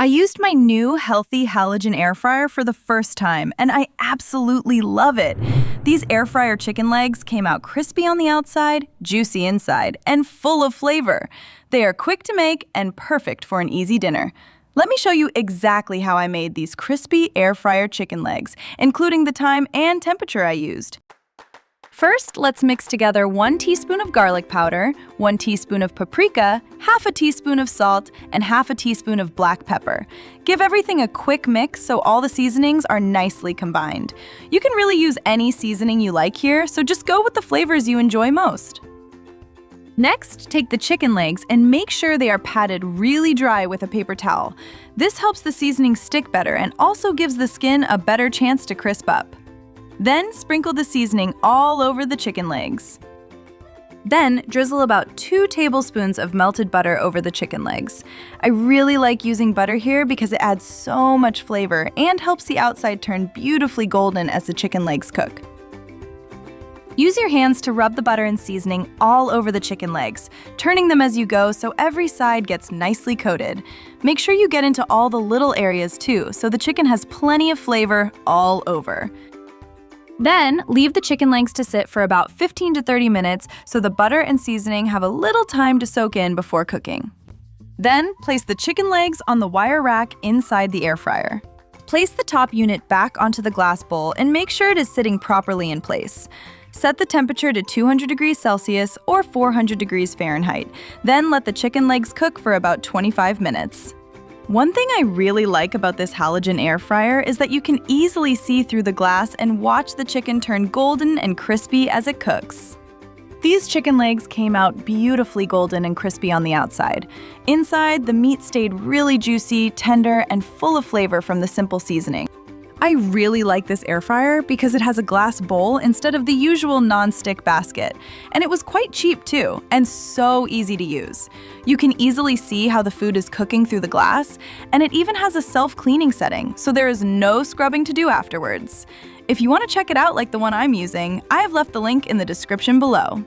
I used my new healthy halogen air fryer for the first time, and I absolutely love it. These air fryer chicken legs came out crispy on the outside, juicy inside, and full of flavor. They are quick to make and perfect for an easy dinner. Let me show you exactly how I made these crispy air fryer chicken legs, including the time and temperature I used. First, let's mix together 1 teaspoon of garlic powder, 1 teaspoon of paprika, half a teaspoon of salt, and half a teaspoon of black pepper. Give everything a quick mix so all the seasonings are nicely combined. You can really use any seasoning you like here, so just go with the flavors you enjoy most. Next, take the chicken legs and make sure they are patted really dry with a paper towel. This helps the seasoning stick better and also gives the skin a better chance to crisp up. Then sprinkle the seasoning all over the chicken legs. Then drizzle about 2 tablespoons of melted butter over the chicken legs. I really like using butter here because it adds so much flavor and helps the outside turn beautifully golden as the chicken legs cook. Use your hands to rub the butter and seasoning all over the chicken legs, turning them as you go so every side gets nicely coated. Make sure you get into all the little areas too, so the chicken has plenty of flavor all over. Then, leave the chicken legs to sit for about 15 to 30 minutes so the butter and seasoning have a little time to soak in before cooking. Then, place the chicken legs on the wire rack inside the air fryer. Place the top unit back onto the glass bowl and make sure it is sitting properly in place. Set the temperature to 200 degrees Celsius or 400 degrees Fahrenheit. Then let the chicken legs cook for about 25 minutes. One thing I really like about this halogen air fryer is that you can easily see through the glass and watch the chicken turn golden and crispy as it cooks. These chicken legs came out beautifully golden and crispy on the outside. Inside, the meat stayed really juicy, tender, and full of flavor from the simple seasoning. I really like this air fryer because it has a glass bowl instead of the usual non-stick basket. And it was quite cheap too, and so easy to use. You can easily see how the food is cooking through the glass, and it even has a self-cleaning setting, so there is no scrubbing to do afterwards. If you want to check it out like the one I'm using, I have left the link in the description below.